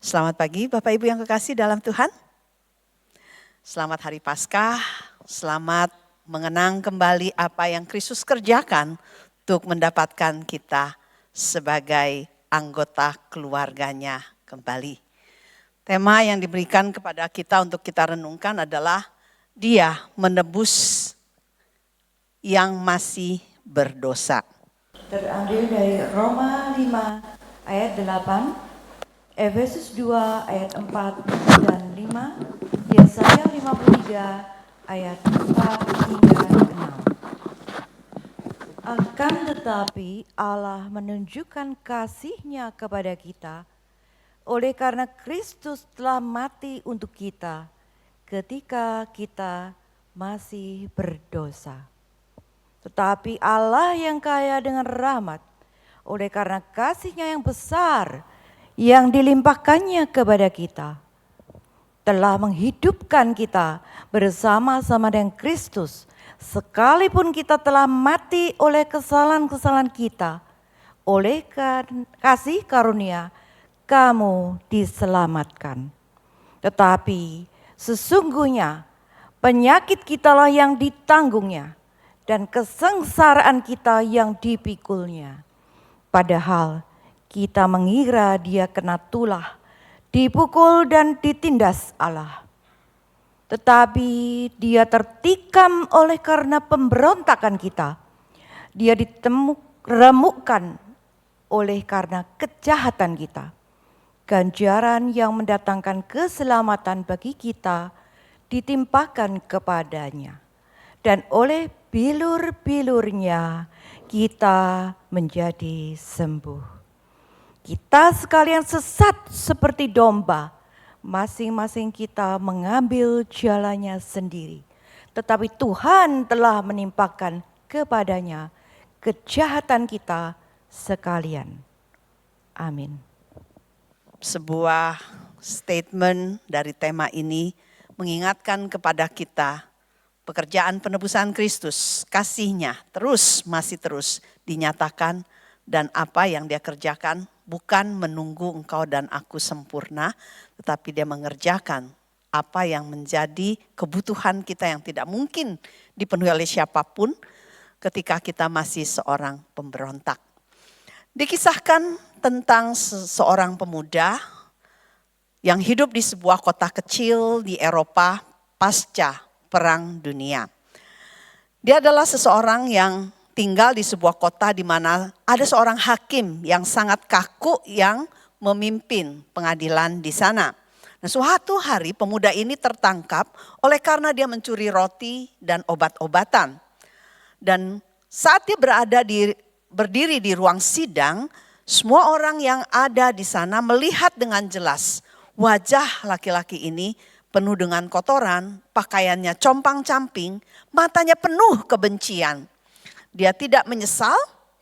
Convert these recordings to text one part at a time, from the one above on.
Selamat pagi Bapak Ibu yang kekasih dalam Tuhan. Selamat Hari Paskah, selamat mengenang kembali apa yang Kristus kerjakan untuk mendapatkan kita sebagai anggota keluarganya kembali. Tema yang diberikan kepada kita untuk kita renungkan adalah Dia menebus yang masih berdosa. Terambil dari Roma 5 ayat 8, Efesus 2 ayat 4 dan 5, Yesaya 53 ayat 4 hingga 6. Akan tetapi Allah menunjukkan kasih-Nya kepada kita oleh karena Kristus telah mati untuk kita ketika kita masih berdosa. Tetapi Allah yang kaya dengan rahmat, oleh karena kasih-Nya yang besar yang dilimpahkannya kepada kita, telah menghidupkan kita bersama-sama dengan Kristus, sekalipun kita telah mati oleh kesalahan-kesalahan kita. Oleh kasih karunia, kamu diselamatkan. Tetapi sesungguhnya penyakit kitalah yang ditanggungnya, dan kesengsaraan kita yang dipikulnya. Padahal kita mengira Dia kena tulah, dipukul dan ditindas Allah. Tetapi Dia tertikam oleh karena pemberontakan kita. Dia remukkan oleh karena kejahatan kita. Ganjaran yang mendatangkan keselamatan bagi kita ditimpakan kepadanya. Dan oleh bilur-bilurnya kita menjadi sembuh. Kita sekalian sesat seperti domba, masing-masing kita mengambil jalannya sendiri. Tetapi Tuhan telah menimpakan kepadanya kejahatan kita sekalian. Amin. Sebuah statement dari tema ini mengingatkan kepada kita pekerjaan penebusan Kristus, kasih-Nya masih terus dinyatakan, dan apa yang Dia kerjakan bukan menunggu engkau dan aku sempurna, tetapi Dia mengerjakan apa yang menjadi kebutuhan kita yang tidak mungkin dipenuhi oleh siapapun ketika kita masih seorang pemberontak. Dikisahkan tentang seorang pemuda yang hidup di sebuah kota kecil di Eropa pasca Perang Dunia. Dia adalah seseorang yang tinggal di sebuah kota di mana ada seorang hakim yang sangat kaku yang memimpin pengadilan di sana. Nah, suatu hari pemuda ini tertangkap oleh karena dia mencuri roti dan obat-obatan. Dan saat dia berdiri di ruang sidang, semua orang yang ada di sana melihat dengan jelas wajah laki-laki ini penuh dengan kotoran, pakaiannya compang-camping, matanya penuh kebencian. Dia tidak menyesal,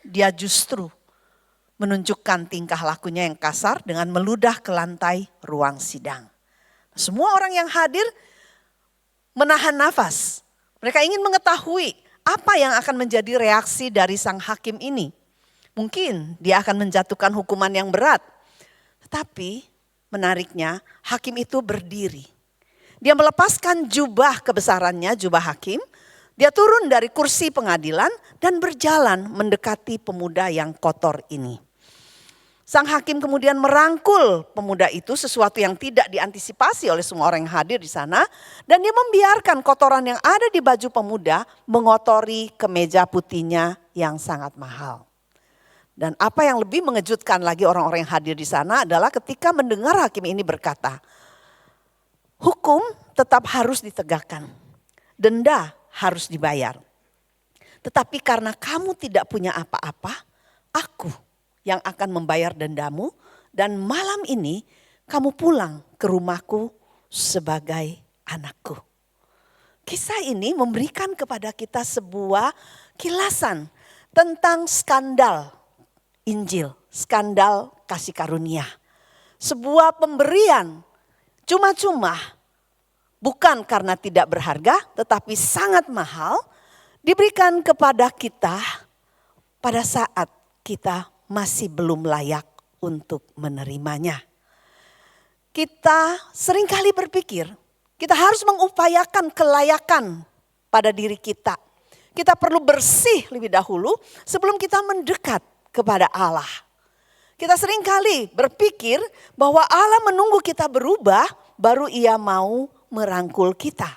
dia justru menunjukkan tingkah lakunya yang kasar dengan meludah ke lantai ruang sidang. Semua orang yang hadir menahan nafas. Mereka ingin mengetahui apa yang akan menjadi reaksi dari sang hakim ini. Mungkin dia akan menjatuhkan hukuman yang berat. Tetapi menariknya, hakim itu berdiri. Dia melepaskan jubah kebesarannya, jubah hakim. Dia turun dari kursi pengadilan dan berjalan mendekati pemuda yang kotor ini. Sang hakim kemudian merangkul pemuda itu, sesuatu yang tidak diantisipasi oleh semua orang yang hadir di sana. Dan dia membiarkan kotoran yang ada di baju pemuda mengotori kemeja putihnya yang sangat mahal. Dan apa yang lebih mengejutkan lagi orang-orang yang hadir di sana adalah ketika mendengar hakim ini berkata, hukum tetap harus ditegakkan, denda harus dibayar. Tetapi karena kamu tidak punya apa-apa, aku yang akan membayar dendamu, dan malam ini kamu pulang ke rumahku sebagai anakku. Kisah ini memberikan kepada kita sebuah kilasan tentang skandal Injil, skandal kasih karunia. Sebuah pemberian cuma-cuma, bukan karena tidak berharga, tetapi sangat mahal, diberikan kepada kita pada saat kita masih belum layak untuk menerimanya. kita seringkali berpikir kita harus mengupayakan kelayakan pada diri kita. Kita perlu bersih lebih dahulu sebelum kita mendekat kepada Allah. Kita seringkali berpikir bahwa Allah menunggu kita berubah baru Ia mau merangkul kita.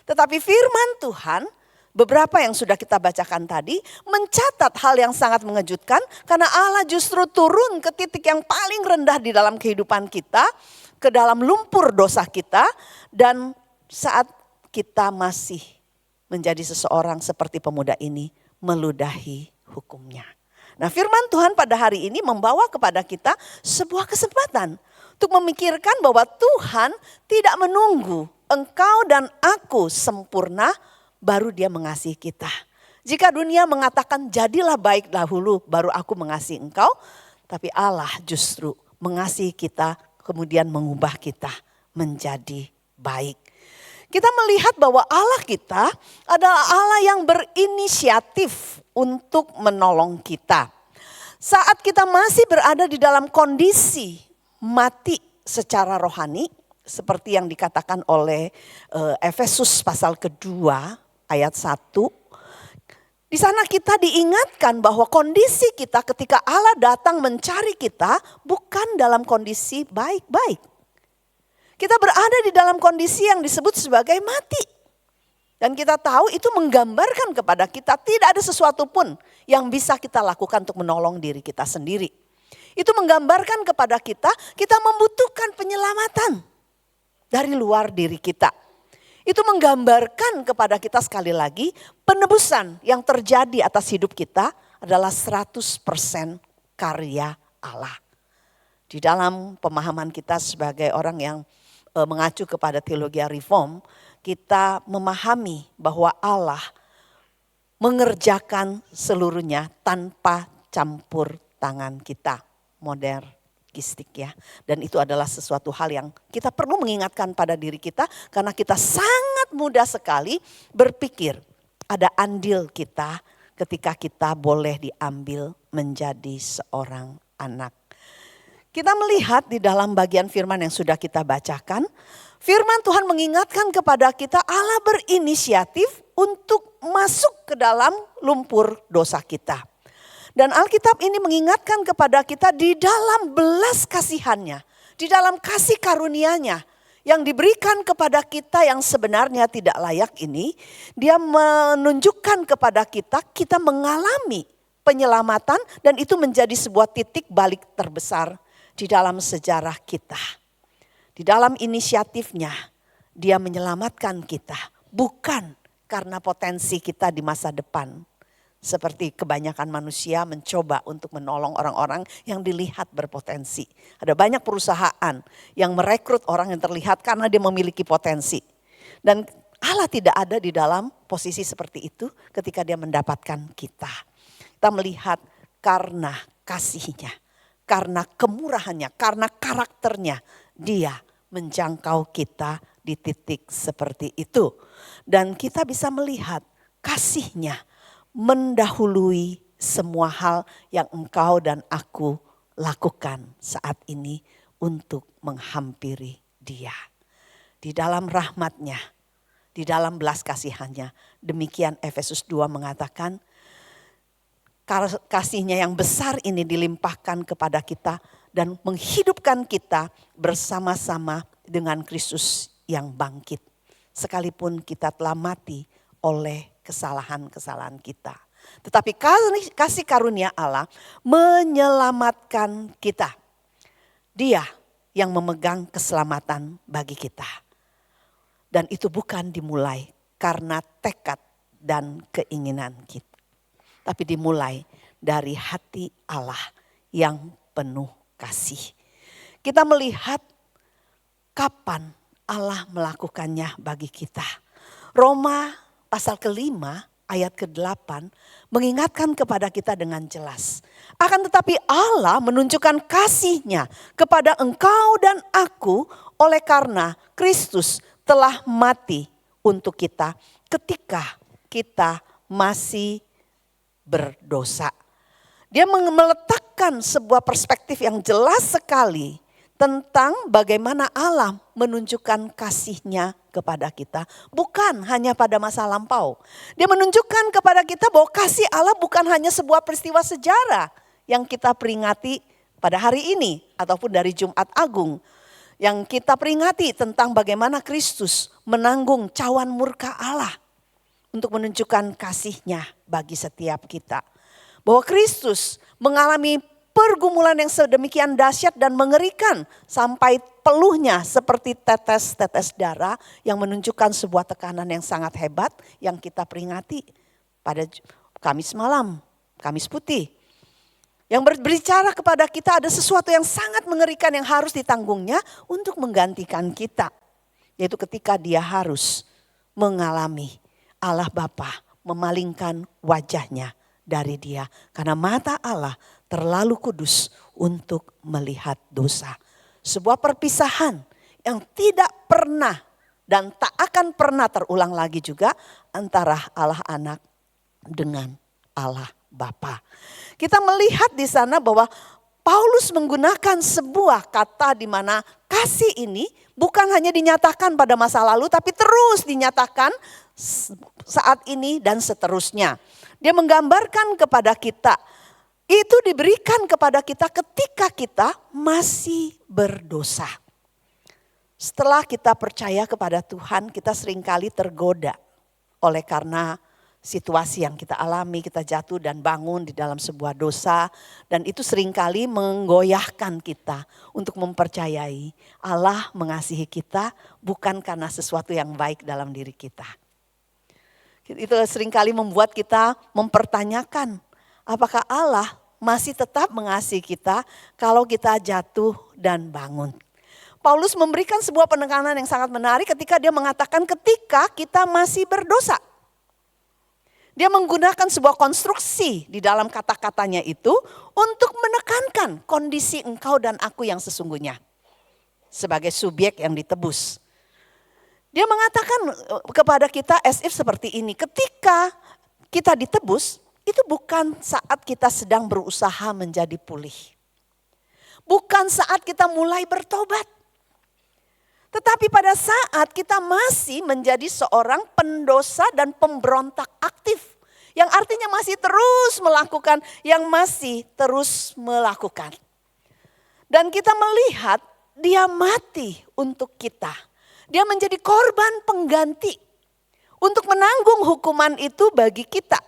Tetapi firman Tuhan, beberapa yang sudah kita bacakan tadi, mencatat hal yang sangat mengejutkan karena Allah justru turun ke titik yang paling rendah di dalam kehidupan kita, ke dalam lumpur dosa kita, dan saat kita masih menjadi seseorang seperti pemuda ini, meludahi hukumnya. Nah, firman Tuhan pada hari ini membawa kepada kita sebuah kesempatan untuk memikirkan bahwa Tuhan tidak menunggu engkau dan aku sempurna baru Dia mengasihi kita. Jika dunia mengatakan jadilah baik dahulu baru aku mengasihi engkau, tapi Allah justru mengasihi kita kemudian mengubah kita menjadi baik. Kita melihat bahwa Allah kita adalah Allah yang berinisiatif untuk menolong kita. Saat kita masih berada di dalam kondisi mati secara rohani, seperti yang dikatakan oleh Efesus pasal kedua ayat 1. Di sana kita diingatkan bahwa kondisi kita ketika Allah datang mencari kita bukan dalam kondisi baik-baik. Kita berada di dalam kondisi yang disebut sebagai mati. Dan kita tahu itu menggambarkan kepada kita tidak ada sesuatu pun yang bisa kita lakukan untuk menolong diri kita sendiri. Itu menggambarkan kepada kita membutuhkan penyelamatan dari luar diri kita. Itu menggambarkan kepada kita sekali lagi penebusan yang terjadi atas hidup kita adalah 100% karya Allah. Di dalam pemahaman kita sebagai orang yang mengacu kepada teologi reform, kita memahami bahwa Allah mengerjakan seluruhnya tanpa campur tangan kita. Modernistik ya. Dan itu adalah sesuatu hal yang kita perlu mengingatkan pada diri kita karena kita sangat mudah sekali berpikir ada andil kita ketika kita boleh diambil menjadi seorang anak. Kita melihat di dalam bagian firman yang sudah kita bacakan, firman Tuhan mengingatkan kepada kita Allah berinisiatif untuk masuk ke dalam lumpur dosa kita. Dan Alkitab ini mengingatkan kepada kita di dalam belas kasihannya, di dalam kasih karunia-Nya yang diberikan kepada kita yang sebenarnya tidak layak ini, Dia menunjukkan kepada kita mengalami penyelamatan dan itu menjadi sebuah titik balik terbesar di dalam sejarah kita. Di dalam inisiatifnya Dia menyelamatkan kita bukan karena potensi kita di masa depan. Seperti kebanyakan manusia mencoba untuk menolong orang-orang yang dilihat berpotensi. Ada banyak perusahaan yang merekrut orang yang terlihat karena dia memiliki potensi. Dan Allah tidak ada di dalam posisi seperti itu ketika Dia mendapatkan kita. Kita melihat karena kasih-Nya, karena kemurahannya, karena karakternya Dia menjangkau kita di titik seperti itu. Dan kita bisa melihat kasih-Nya mendahului semua hal yang engkau dan aku lakukan saat ini untuk menghampiri Dia. Di dalam rahmat-Nya, di dalam belas kasihan-Nya, demikian Efesus 2 mengatakan, kasih-Nya yang besar ini dilimpahkan kepada kita dan menghidupkan kita bersama-sama dengan Kristus yang bangkit. Sekalipun kita telah mati oleh kesalahan-kesalahan kita. Tetapi kasih karunia Allah menyelamatkan kita. Dia yang memegang keselamatan bagi kita. Dan itu bukan dimulai karena tekad dan keinginan kita. Tapi dimulai dari hati Allah yang penuh kasih. Kita melihat kapan Allah melakukannya bagi kita. Roma pasal ke-5 ayat ke-8 mengingatkan kepada kita dengan jelas. Akan tetapi Allah menunjukkan kasih-Nya kepada engkau dan aku oleh karena Kristus telah mati untuk kita ketika kita masih berdosa. Dia meletakkan sebuah perspektif yang jelas sekali tentang bagaimana Allah menunjukkan kasih-Nya kepada kita. Bukan hanya pada masa lampau. Dia menunjukkan kepada kita bahwa kasih Allah bukan hanya sebuah peristiwa sejarah yang kita peringati pada hari ini ataupun dari Jumat Agung. Yang kita peringati tentang bagaimana Kristus menanggung cawan murka Allah untuk menunjukkan kasih-Nya bagi setiap kita. Bahwa Kristus mengalami pergumulan yang sedemikian dahsyat dan mengerikan sampai peluhnya seperti tetes-tetes darah yang menunjukkan sebuah tekanan yang sangat hebat yang kita peringati pada Kamis malam, Kamis putih. Yang berbicara kepada kita ada sesuatu yang sangat mengerikan yang harus ditanggungnya untuk menggantikan kita. Yaitu ketika dia harus mengalami Allah Bapa memalingkan wajahnya dari dia. Karena mata Allah terlalu kudus untuk melihat dosa. Sebuah perpisahan yang tidak pernah dan tak akan pernah terulang lagi juga antara Allah Anak dengan Allah Bapa. Kita melihat di sana bahwa Paulus menggunakan sebuah kata di mana kasih ini bukan hanya dinyatakan pada masa lalu tapi terus dinyatakan saat ini dan seterusnya. Dia menggambarkan kepada kita, itu diberikan kepada kita ketika kita masih berdosa. Setelah kita percaya kepada Tuhan, kita seringkali tergoda oleh karena situasi yang kita alami, kita jatuh dan bangun di dalam sebuah dosa. Dan itu seringkali menggoyahkan kita untuk mempercayai Allah mengasihi kita bukan karena sesuatu yang baik dalam diri kita. Itu seringkali membuat kita mempertanyakan apakah Allah masih tetap mengasihi kita kalau kita jatuh dan bangun. Paulus memberikan sebuah penekanan yang sangat menarik ketika dia mengatakan ketika kita masih berdosa. Dia menggunakan sebuah konstruksi di dalam kata-katanya itu untuk menekankan kondisi engkau dan aku yang sesungguhnya. Sebagai subjek yang ditebus. Dia mengatakan kepada kita as if seperti ini. Ketika kita ditebus, itu bukan saat kita sedang berusaha menjadi pulih. Bukan saat kita mulai bertobat. Tetapi pada saat kita masih menjadi seorang pendosa dan pemberontak aktif. Yang artinya masih terus melakukan, yang masih terus melakukan. Dan kita melihat dia mati untuk kita. Dia menjadi korban pengganti untuk menanggung hukuman itu bagi kita.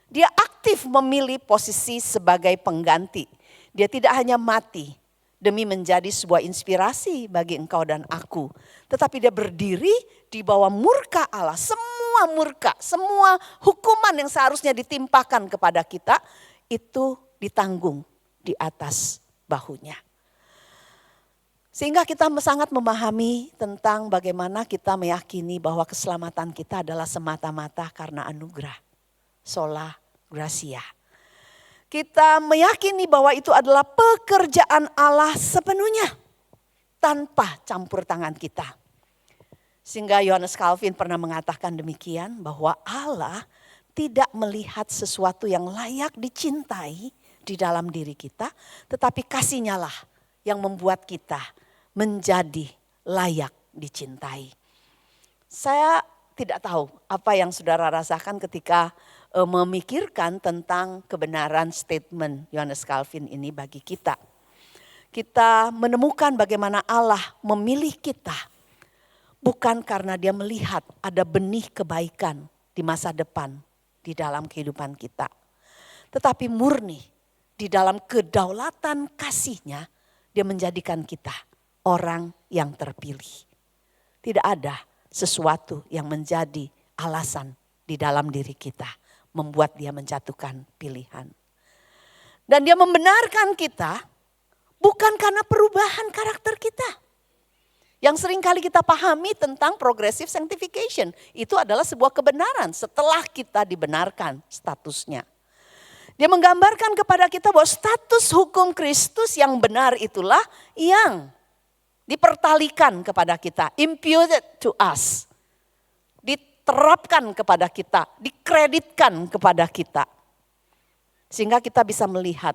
Dia aktif memilih posisi sebagai pengganti. Dia tidak hanya mati demi menjadi sebuah inspirasi bagi engkau dan aku. Tetapi dia berdiri di bawah murka Allah. Semua murka, semua hukuman yang seharusnya ditimpakan kepada kita itu ditanggung di atas bahunya. Sehingga kita sangat memahami tentang bagaimana kita meyakini bahwa keselamatan kita adalah semata-mata karena anugerah. Sola gratia. Kita meyakini bahwa itu adalah pekerjaan Allah sepenuhnya. Tanpa campur tangan kita. Sehingga Johannes Calvin pernah mengatakan demikian bahwa Allah tidak melihat sesuatu yang layak dicintai di dalam diri kita. Tetapi kasih-Nya lah yang membuat kita menjadi layak dicintai. Saya tidak tahu apa yang saudara rasakan ketika memikirkan tentang kebenaran statement Johannes Calvin ini bagi kita. Kita menemukan bagaimana Allah memilih kita bukan karena dia melihat ada benih kebaikan di masa depan di dalam kehidupan kita. Tetapi murni di dalam kedaulatan kasih-Nya dia menjadikan kita orang yang terpilih. Tidak ada sesuatu yang menjadi alasan di dalam diri kita. Membuat dia menjatuhkan pilihan. Dan dia membenarkan kita bukan karena perubahan karakter kita. Yang seringkali kita pahami tentang progressive sanctification. Itu adalah sebuah kebenaran setelah kita dibenarkan statusnya. Dia menggambarkan kepada kita bahwa status hukum Kristus yang benar itulah yang dipertalikan kepada kita, imputed to us, diterapkan kepada kita, dikreditkan kepada kita. Sehingga kita bisa melihat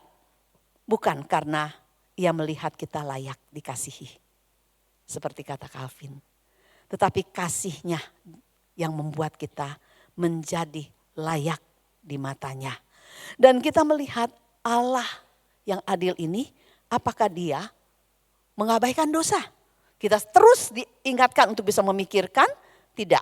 bukan karena ia melihat kita layak dikasihi. Seperti kata Calvin. Tetapi kasihnya yang membuat kita menjadi layak di matanya. Dan kita melihat Allah yang adil ini, apakah dia mengabaikan dosa? Kita terus diingatkan untuk bisa memikirkan, tidak.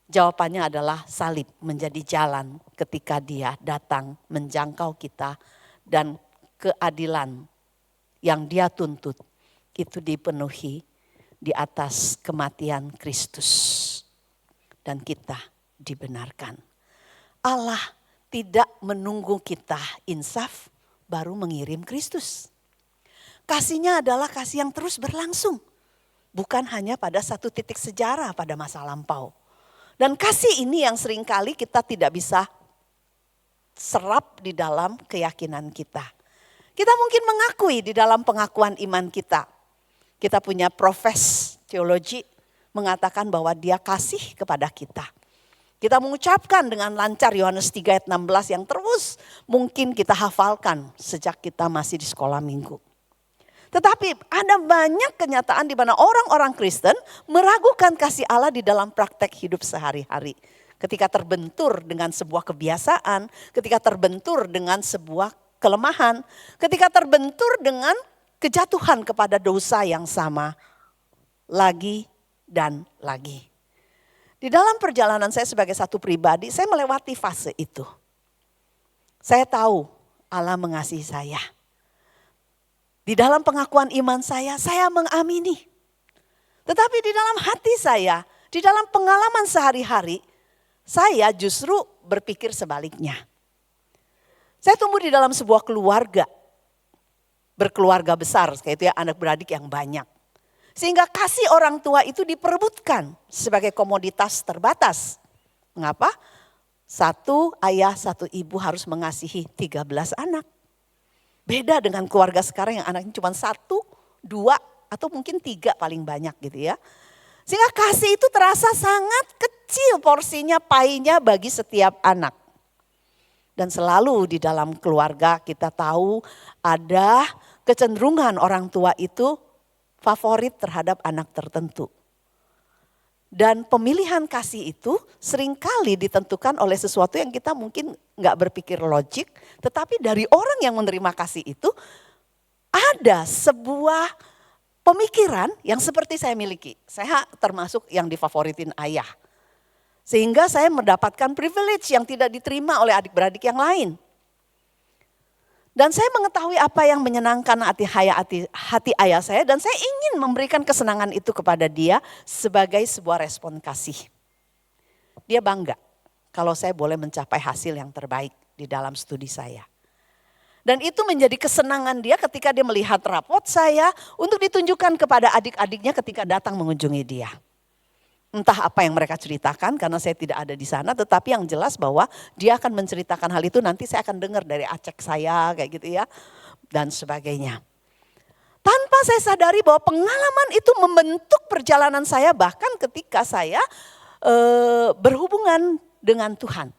Jawabannya adalah salib menjadi jalan ketika dia datang menjangkau kita dan keadilan yang dia tuntut itu dipenuhi di atas kematian Kristus. Dan kita dibenarkan. Allah tidak menunggu kita insaf baru mengirim Kristus. Kasihnya adalah kasih yang terus berlangsung. Bukan hanya pada satu titik sejarah pada masa lampau. Dan kasih ini yang seringkali kita tidak bisa serap di dalam keyakinan kita. Kita mungkin mengakui di dalam pengakuan iman kita. Kita punya profes teologi mengatakan bahwa dia kasih kepada kita. Kita mengucapkan dengan lancar Yohanes 3 ayat 16 yang terus mungkin kita hafalkan sejak kita masih di sekolah minggu. Tetapi ada banyak kenyataan di mana orang-orang Kristen meragukan kasih Allah di dalam praktek hidup sehari-hari. Ketika terbentur dengan sebuah kebiasaan, ketika terbentur dengan sebuah kelemahan, ketika terbentur dengan kejatuhan kepada dosa yang sama lagi dan lagi. Di dalam perjalanan saya sebagai satu pribadi, saya melewati fase itu. Saya tahu Allah mengasihi saya. Di dalam pengakuan iman saya mengamini. Tetapi di dalam hati saya, di dalam pengalaman sehari-hari, saya justru berpikir sebaliknya. Saya tumbuh di dalam sebuah keluarga, berkeluarga besar, kayak itu ya, anak beradik yang banyak. Sehingga kasih orang tua itu diperebutkan sebagai komoditas terbatas. Mengapa? Satu ayah, satu ibu harus mengasihi 13 anak. Beda dengan keluarga sekarang yang anaknya cuma 1, 2, atau mungkin 3 paling banyak gitu ya. Sehingga kasih itu terasa sangat kecil porsinya, painya bagi setiap anak. Dan selalu di dalam keluarga kita tahu ada kecenderungan orang tua itu favorit terhadap anak tertentu. Dan pemilihan kasih itu seringkali ditentukan oleh sesuatu yang kita mungkin gak berpikir logik. Tetapi dari orang yang menerima kasih itu ada sebuah pemikiran yang seperti saya miliki. Saya termasuk yang difavoritin ayah. Sehingga saya mendapatkan privilege yang tidak diterima oleh adik-beradik yang lain. Dan saya mengetahui apa yang menyenangkan hati ayah saya dan saya ingin memberikan kesenangan itu kepada dia sebagai sebuah respon kasih. Dia bangga kalau saya boleh mencapai hasil yang terbaik di dalam studi saya. Dan itu menjadi kesenangan dia ketika dia melihat rapot saya untuk ditunjukkan kepada adik-adiknya ketika datang mengunjungi dia. Entah apa yang mereka ceritakan karena saya tidak ada di sana, tetapi yang jelas bahwa dia akan menceritakan hal itu, nanti saya akan dengar dari acek saya kayak gitu ya dan sebagainya. Tanpa saya sadari bahwa pengalaman itu membentuk perjalanan saya bahkan ketika saya berhubungan dengan Tuhan.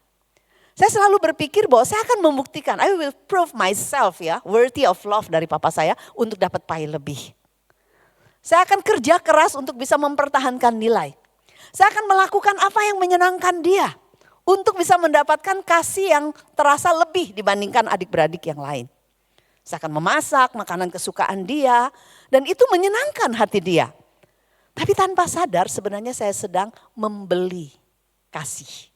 Saya selalu berpikir bahwa saya akan membuktikan, I will prove myself ya, worthy of love dari papa saya untuk dapat pai lebih. Saya akan kerja keras untuk bisa mempertahankan nilai. Saya akan melakukan apa yang menyenangkan dia untuk bisa mendapatkan kasih yang terasa lebih dibandingkan adik-beradik yang lain. Saya akan memasak makanan kesukaan dia dan itu menyenangkan hati dia. Tapi tanpa sadar sebenarnya saya sedang membeli kasih.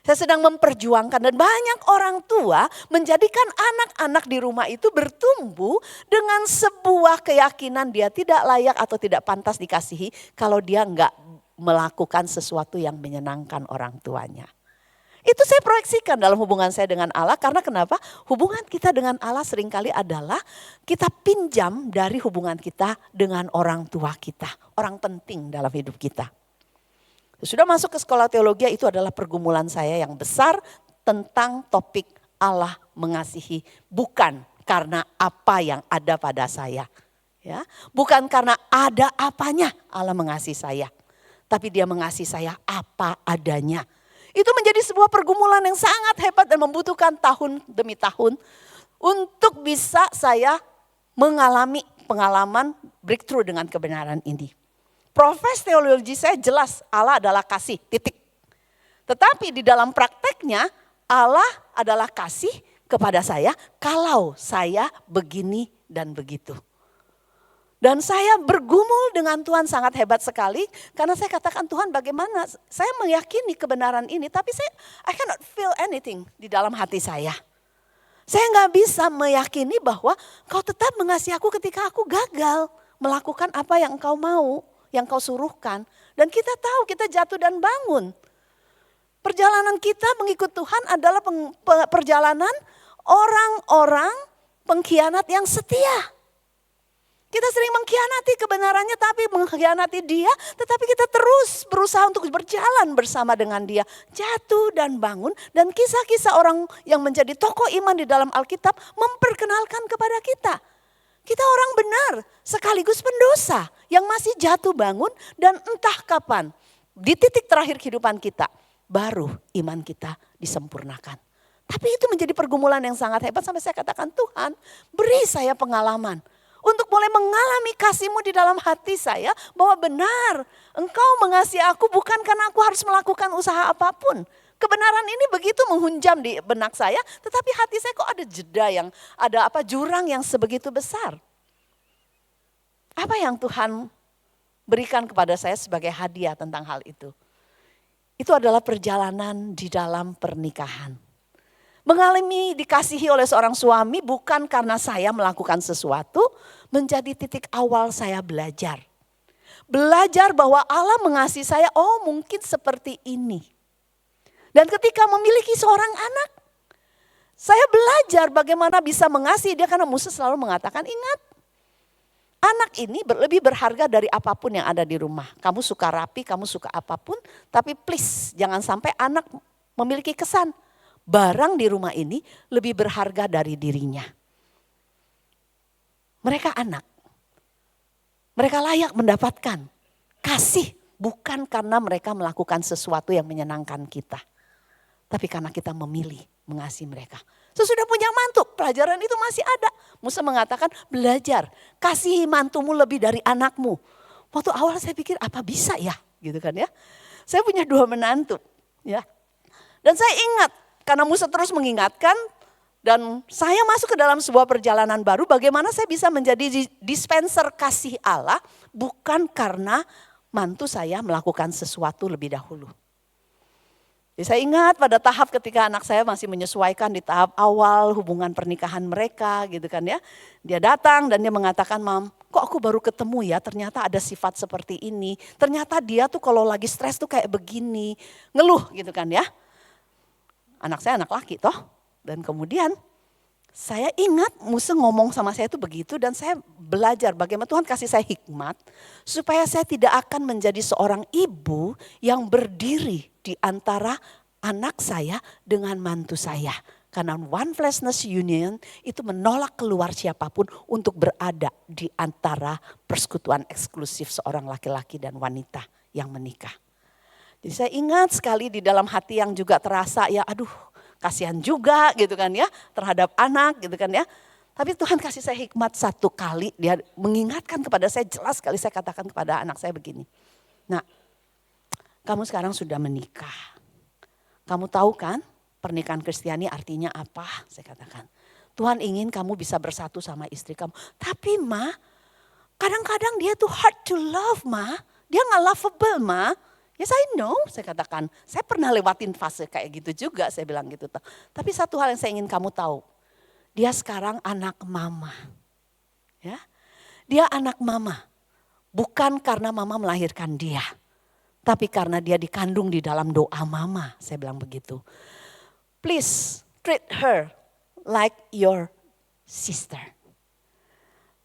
Saya sedang memperjuangkan dan banyak orang tua menjadikan anak-anak di rumah itu bertumbuh dengan sebuah keyakinan dia tidak layak atau tidak pantas dikasihi kalau dia enggak melakukan sesuatu yang menyenangkan orang tuanya. Itu saya proyeksikan dalam hubungan saya dengan Allah karena kenapa? Hubungan kita dengan Allah seringkali adalah kita pinjam dari hubungan kita dengan orang tua kita. Orang penting dalam hidup kita. Sudah masuk ke sekolah teologi itu adalah pergumulan saya yang besar tentang topik Allah mengasihi. Bukan karena apa yang ada pada saya. Ya, bukan karena ada apanya Allah mengasihi saya. Tapi dia mengasihi saya apa adanya. Itu menjadi sebuah pergumulan yang sangat hebat dan membutuhkan tahun demi tahun. Untuk bisa saya mengalami pengalaman breakthrough dengan kebenaran ini. Profes teologi saya jelas Allah adalah kasih, titik. Tetapi di dalam prakteknya Allah adalah kasih kepada saya kalau saya begini dan begitu. Dan saya bergumul dengan Tuhan sangat hebat sekali karena saya katakan, Tuhan bagaimana saya meyakini kebenaran ini tapi I cannot feel anything di dalam hati saya. Saya nggak bisa meyakini bahwa Kau tetap mengasihi aku ketika aku gagal melakukan apa yang Engkau mau, yang Kau suruhkan. Dan kita tahu kita jatuh dan bangun. Perjalanan kita mengikut Tuhan adalah perjalanan orang-orang pengkhianat yang setia. Kita sering mengkhianati kebenarannya tapi mengkhianati dia. Tetapi kita terus berusaha untuk berjalan bersama dengan dia. Jatuh dan bangun. Dan kisah-kisah orang yang menjadi tokoh iman di dalam Alkitab memperkenalkan kepada kita. Kita orang benar sekaligus pendosa yang masih jatuh bangun dan entah kapan. Di titik terakhir kehidupan kita baru iman kita disempurnakan. Tapi itu menjadi pergumulan yang sangat hebat sampai saya katakan, Tuhan beri saya pengalaman. Untuk mulai mengalami kasih-Mu di dalam hati saya bahwa benar Engkau mengasihi aku bukan karena aku harus melakukan usaha apapun. Kebenaran ini begitu menghunjam di benak saya tetapi hati saya kok ada jeda jurang yang sebegitu besar. Apa yang Tuhan berikan kepada saya sebagai hadiah tentang hal itu? Itu adalah perjalanan di dalam pernikahan. Mengalami dikasihi oleh seorang suami bukan karena saya melakukan sesuatu, menjadi titik awal saya belajar. Belajar bahwa Allah mengasihi saya, oh mungkin seperti ini. Dan ketika memiliki seorang anak, saya belajar bagaimana bisa mengasihi dia karena Musa selalu mengatakan, ingat anak ini lebih berharga dari apapun yang ada di rumah. Kamu suka rapi, kamu suka apapun, tapi please jangan sampai anak memiliki kesan barang di rumah ini lebih berharga dari dirinya. Mereka anak. Mereka layak mendapatkan kasih bukan karena mereka melakukan sesuatu yang menyenangkan kita. Tapi karena kita memilih mengasihi mereka. Sesudah punya mantu, pelajaran itu masih ada. Musa mengatakan belajar, kasihi mantumu lebih dari anakmu. Waktu awal saya pikir apa bisa ya gitu kan ya. Saya punya 2 menantu ya. Dan saya ingat karena Musa terus mengingatkan dan saya masuk ke dalam sebuah perjalanan baru bagaimana saya bisa menjadi dispenser kasih Allah bukan karena mantu saya melakukan sesuatu lebih dahulu. Jadi saya ingat pada tahap ketika anak saya masih menyesuaikan di tahap awal hubungan pernikahan mereka gitu kan ya. Dia datang dan dia mengatakan, Mam, kok aku baru ketemu ya ternyata ada sifat seperti ini. Ternyata dia tuh kalau lagi stres tuh kayak begini. Ngeluh gitu kan ya. Anak saya anak laki toh. Dan kemudian saya ingat Musa ngomong sama saya itu begitu dan saya belajar bagaimana Tuhan kasih saya hikmat. Supaya saya tidak akan menjadi seorang ibu yang berdiri di antara anak saya dengan mantu saya. Karena one fleshness union itu menolak keluar siapapun untuk berada di antara persekutuan eksklusif seorang laki-laki dan wanita yang menikah. Jadi saya ingat sekali di dalam hati yang juga terasa ya aduh kasihan juga gitu kan ya terhadap anak gitu kan ya. Tapi Tuhan kasih saya hikmat satu kali dia mengingatkan kepada saya jelas sekali saya katakan kepada anak saya begini. Nah kamu sekarang sudah menikah. Kamu tahu kan pernikahan Kristiani artinya apa? Saya katakan Tuhan ingin kamu bisa bersatu sama istri kamu. Tapi Ma kadang-kadang dia tuh hard to love Ma. Dia gak lovable Ma. Yes I know, saya katakan, saya pernah lewatin fase kayak gitu juga, saya bilang gitu. Tapi satu hal yang saya ingin kamu tahu, dia sekarang anak mama. Ya, dia anak mama, bukan karena mama melahirkan dia. Tapi karena dia dikandung di dalam doa mama, saya bilang begitu. Please treat her like your sister.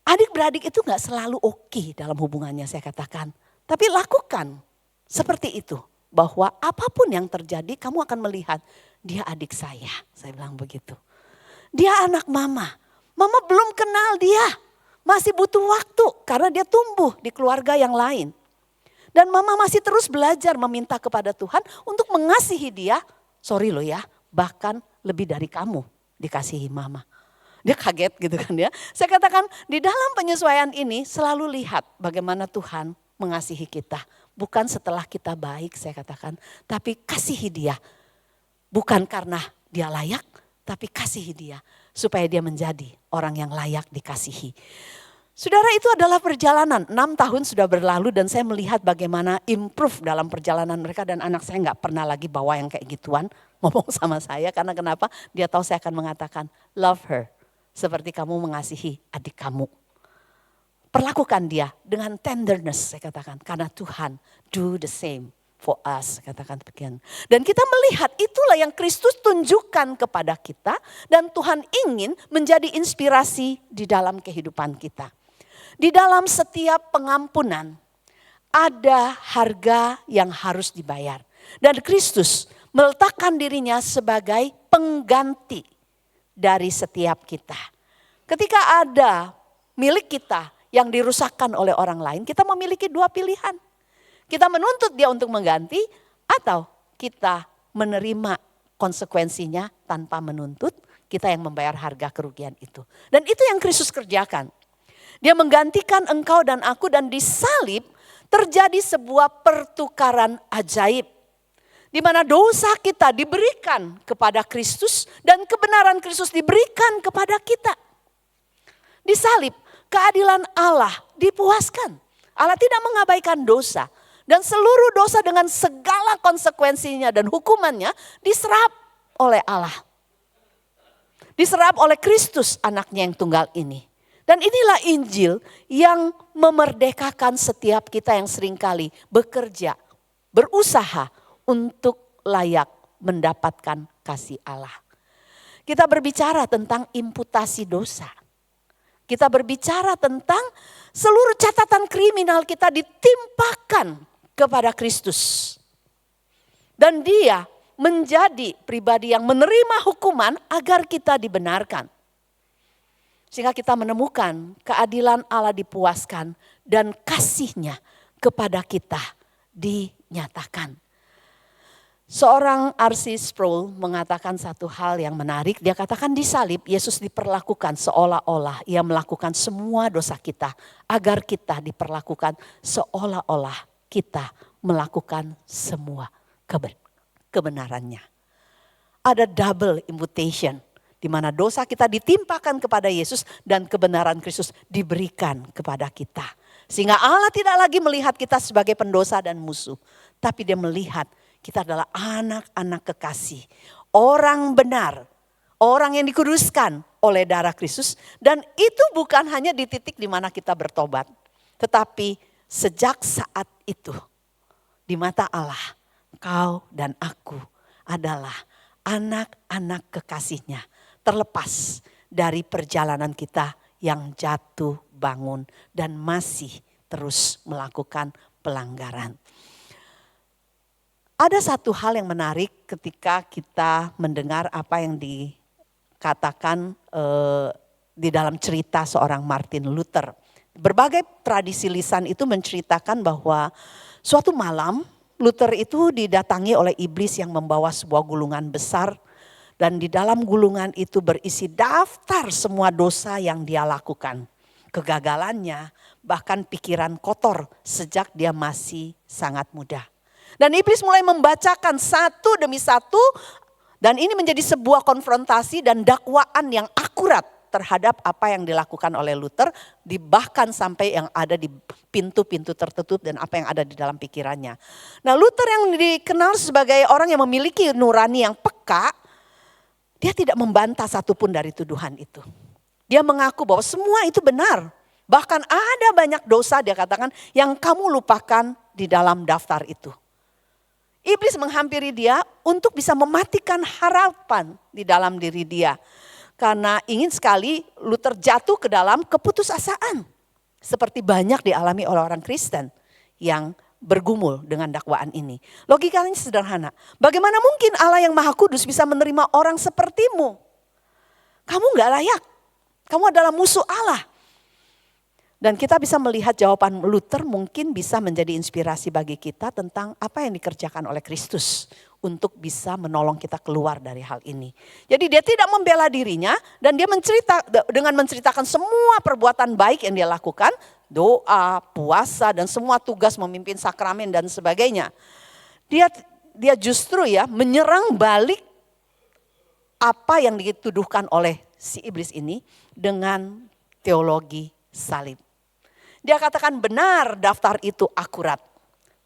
Adik-beradik itu gak selalu oke dalam hubungannya saya katakan. Tapi lakukan. Seperti itu, bahwa apapun yang terjadi kamu akan melihat dia adik saya bilang begitu. Dia anak mama, mama belum kenal dia, masih butuh waktu karena dia tumbuh di keluarga yang lain. Dan mama masih terus belajar meminta kepada Tuhan untuk mengasihi dia, sorry loh ya, bahkan lebih dari kamu dikasihi mama. Dia kaget gitu kan ya. Saya katakan di dalam penyesuaian ini selalu lihat bagaimana Tuhan mengasihi kita. Bukan setelah kita baik saya katakan, tapi kasihi dia. Bukan karena dia layak, tapi kasihi dia. Supaya dia menjadi orang yang layak dikasihi. Saudara, itu adalah perjalanan. 6 tahun sudah berlalu dan saya melihat bagaimana improve dalam perjalanan mereka. Dan anak saya gak pernah lagi bawa yang kayak gituan ngomong sama saya. Karena kenapa? Dia tahu saya akan mengatakan love her. Seperti kamu mengasihi adik kamu. Perlakukan dia dengan tenderness saya katakan. Karena Tuhan do the same for us. Katakan demikian. Dan kita melihat itulah yang Kristus tunjukkan kepada kita. Dan Tuhan ingin menjadi inspirasi di dalam kehidupan kita. Di dalam setiap pengampunan ada harga yang harus dibayar. Dan Kristus meletakkan dirinya sebagai pengganti dari setiap kita. Ketika ada milik kita yang dirusakkan oleh orang lain, kita memiliki 2 pilihan. Kita menuntut dia untuk mengganti atau kita menerima konsekuensinya tanpa menuntut, kita yang membayar harga kerugian itu. Dan itu yang Kristus kerjakan. Dia menggantikan engkau dan aku dan di salib terjadi sebuah pertukaran ajaib. Di mana dosa kita diberikan kepada Kristus dan kebenaran Kristus diberikan kepada kita. Di salib keadilan Allah dipuaskan. Allah tidak mengabaikan dosa. Dan seluruh dosa dengan segala konsekuensinya dan hukumannya diserap oleh Allah. Diserap oleh Kristus anaknya yang tunggal ini. Dan inilah Injil yang memerdekakan setiap kita yang seringkali bekerja, berusaha untuk layak mendapatkan kasih Allah. Kita berbicara tentang imputasi dosa. Kita berbicara tentang seluruh catatan kriminal kita ditimpakan kepada Kristus. Dan dia menjadi pribadi yang menerima hukuman agar kita dibenarkan. Sehingga kita menemukan keadilan Allah dipuaskan dan kasih-Nya kepada kita dinyatakan. Seorang R.C. Sproul mengatakan satu hal yang menarik. Dia katakan di salib Yesus diperlakukan seolah-olah ia melakukan semua dosa kita. Agar kita diperlakukan seolah-olah kita melakukan semua kebenarannya. Ada double imputation. Di mana dosa kita ditimpakan kepada Yesus dan kebenaran Kristus diberikan kepada kita. Sehingga Allah tidak lagi melihat kita sebagai pendosa dan musuh. Tapi dia melihat kita adalah anak-anak kekasih. Orang benar. Orang yang dikuduskan oleh darah Kristus. Dan itu bukan hanya di titik di mana kita bertobat. Tetapi sejak saat itu di mata Allah, kau dan aku adalah anak-anak kekasihnya. Terlepas dari perjalanan kita yang jatuh bangun dan masih terus melakukan pelanggaran. Ada satu hal yang menarik ketika kita mendengar apa yang dikatakan di dalam cerita seorang Martin Luther. Berbagai tradisi lisan itu menceritakan bahwa suatu malam Luther itu didatangi oleh iblis yang membawa sebuah gulungan besar. Dan di dalam gulungan itu berisi daftar semua dosa yang dia lakukan. Kegagalannya, bahkan pikiran kotor sejak dia masih sangat muda. Dan iblis mulai membacakan satu demi satu. Dan ini menjadi sebuah konfrontasi dan dakwaan yang akurat terhadap apa yang dilakukan oleh Luther. Bahkan sampai yang ada di pintu-pintu tertutup dan apa yang ada di dalam pikirannya. Nah, Luther yang dikenal sebagai orang yang memiliki nurani yang peka. Dia tidak membantah satupun dari tuduhan itu. Dia mengaku bahwa semua itu benar. Bahkan ada banyak dosa dia katakan yang kamu lupakan di dalam daftar itu. Iblis menghampiri dia untuk bisa mematikan harapan di dalam diri dia. Karena ingin sekali Luther jatuh ke dalam keputusasaan. Seperti banyak dialami oleh orang Kristen yang bergumul dengan dakwaan ini. Logikanya sederhana. Bagaimana mungkin Allah yang Maha Kudus bisa menerima orang sepertimu? Kamu gak layak. Kamu adalah musuh Allah. Dan kita bisa melihat jawaban Luther mungkin bisa menjadi inspirasi bagi kita tentang apa yang dikerjakan oleh Kristus untuk bisa menolong kita keluar dari hal ini. Jadi dia tidak membela dirinya dan dia dengan menceritakan semua perbuatan baik yang dia lakukan, doa, puasa dan semua tugas memimpin sakramen dan sebagainya. Dia justru ya menyerang balik apa yang dituduhkan oleh si iblis ini dengan teologi salib. Dia katakan benar daftar itu akurat.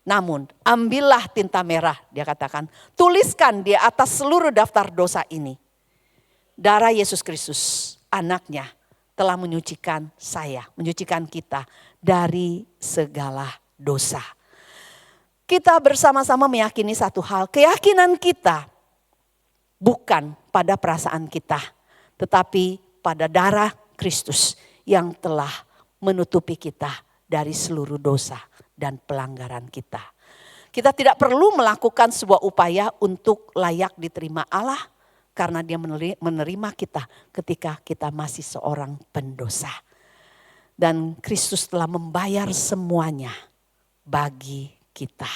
Namun ambillah tinta merah, dia katakan, tuliskan di atas seluruh daftar dosa ini. Darah Yesus Kristus, anaknya, telah menyucikan saya, menyucikan kita dari segala dosa. Kita bersama-sama meyakini satu hal, keyakinan kita bukan pada perasaan kita, tetapi pada darah Kristus yang telah menutupi kita dari seluruh dosa dan pelanggaran kita. Kita tidak perlu melakukan sebuah upaya untuk layak diterima Allah karena dia menerima kita ketika kita masih seorang pendosa. Dan Kristus telah membayar semuanya bagi kita.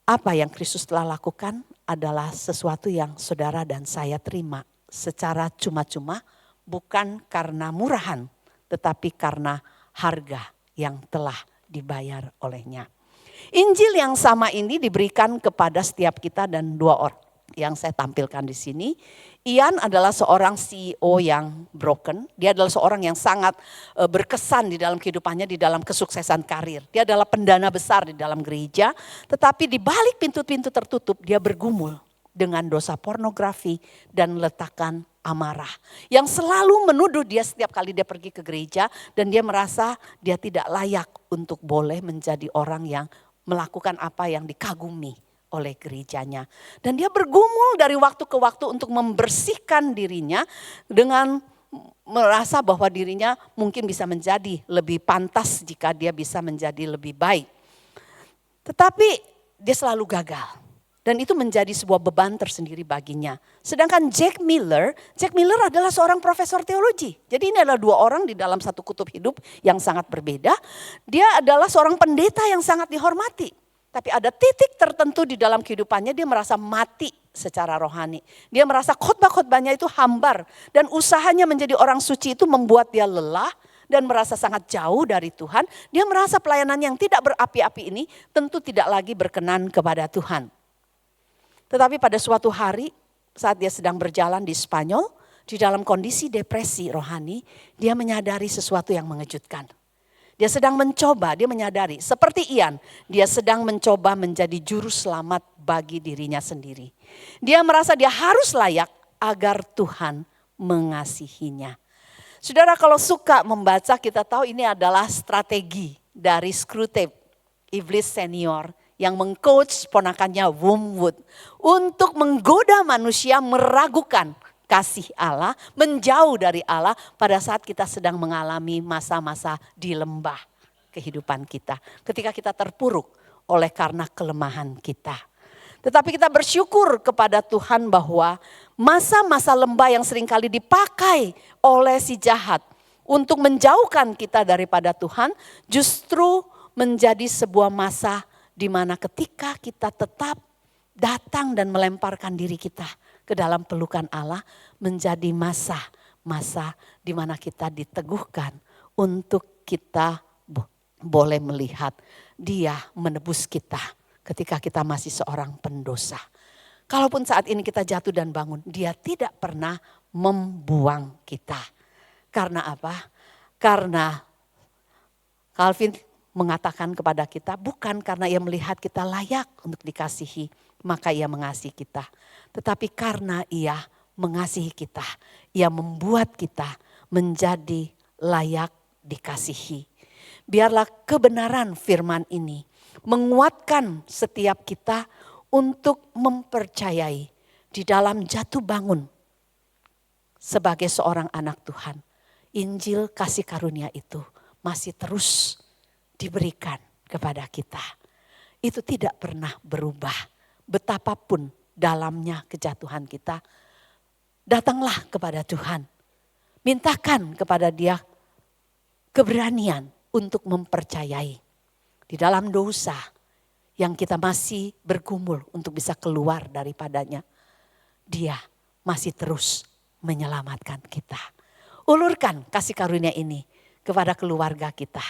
Apa yang Kristus telah lakukan adalah sesuatu yang saudara dan saya terima secara cuma-cuma, bukan karena murahan, tetapi karena harga yang telah dibayar olehnya. Injil yang sama ini diberikan kepada setiap kita dan dua orang yang saya tampilkan di sini. Ian adalah seorang CEO yang broken. Dia adalah seorang yang sangat berkesan di dalam kehidupannya, di dalam kesuksesan karir. Dia adalah pendana besar di dalam gereja. Tetapi di balik pintu-pintu tertutup dia bergumul dengan dosa pornografi dan letakkan amarah. Yang selalu menuduh dia setiap kali dia pergi ke gereja. Dan dia merasa dia tidak layak untuk boleh menjadi orang yang melakukan apa yang dikagumi oleh gerejanya. Dan dia bergumul dari waktu ke waktu untuk membersihkan dirinya dengan merasa bahwa dirinya mungkin bisa menjadi lebih pantas jika dia bisa menjadi lebih baik. Tetapi dia selalu gagal. Dan itu menjadi sebuah beban tersendiri baginya. Sedangkan Jack Miller adalah seorang profesor teologi. Jadi ini adalah dua orang di dalam satu kutub hidup yang sangat berbeda. Dia adalah seorang pendeta yang sangat dihormati. Tapi ada titik tertentu di dalam kehidupannya dia merasa mati secara rohani. Dia merasa khotbah-khotbahnya itu hambar. Dan usahanya menjadi orang suci itu membuat dia lelah dan merasa sangat jauh dari Tuhan. Dia merasa pelayanan yang tidak berapi-api ini tentu tidak lagi berkenan kepada Tuhan. Tetapi pada suatu hari saat dia sedang berjalan di Spanyol, di dalam kondisi depresi rohani, dia menyadari sesuatu yang mengejutkan. Dia sedang mencoba, dia menyadari seperti Ian, dia sedang mencoba menjadi juru selamat bagi dirinya sendiri. Dia merasa dia harus layak agar Tuhan mengasihinya. Saudara, kalau suka membaca, kita tahu ini adalah strategi dari Screwtape, iblis senior yang mengcoach ponakannya Wormwood untuk menggoda manusia meragukan kasih Allah, menjauh dari Allah pada saat kita sedang mengalami masa-masa di lembah kehidupan kita. Ketika kita terpuruk oleh karena kelemahan kita. Tetapi kita bersyukur kepada Tuhan bahwa masa-masa lembah yang seringkali dipakai oleh si jahat untuk menjauhkan kita daripada Tuhan justru menjadi sebuah masa di mana ketika kita tetap datang dan melemparkan diri kita ke dalam pelukan Allah menjadi masa di mana kita diteguhkan untuk kita boleh melihat Dia menebus kita ketika kita masih seorang pendosa. Kalaupun saat ini kita jatuh dan bangun, Dia tidak pernah membuang kita. Karena apa? Karena Calvin mengatakan kepada kita bukan karena Ia melihat kita layak untuk dikasihi, maka Ia mengasihi kita. Tetapi karena Ia mengasihi kita, Ia membuat kita menjadi layak dikasihi. Biarlah kebenaran firman ini menguatkan setiap kita untuk mempercayai di dalam jatuh bangun sebagai seorang anak Tuhan. Injil kasih karunia itu masih terus diberikan kepada kita. Itu tidak pernah berubah. Betapapun dalamnya kejatuhan kita, datanglah kepada Tuhan. Mintakan kepada Dia keberanian untuk mempercayai. Di dalam dosa yang kita masih bergumul untuk bisa keluar daripadanya. Dia masih terus menyelamatkan kita. Ulurkan kasih karunia ini kepada keluarga kita.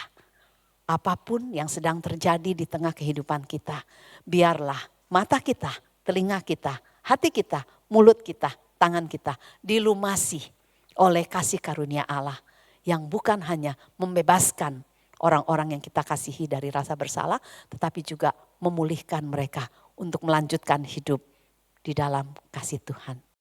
Apapun yang sedang terjadi di tengah kehidupan kita, biarlah mata kita, telinga kita, hati kita, mulut kita, tangan kita dilumasi oleh kasih karunia Allah yang bukan hanya membebaskan orang-orang yang kita kasihi dari rasa bersalah, tetapi juga memulihkan mereka untuk melanjutkan hidup di dalam kasih Tuhan.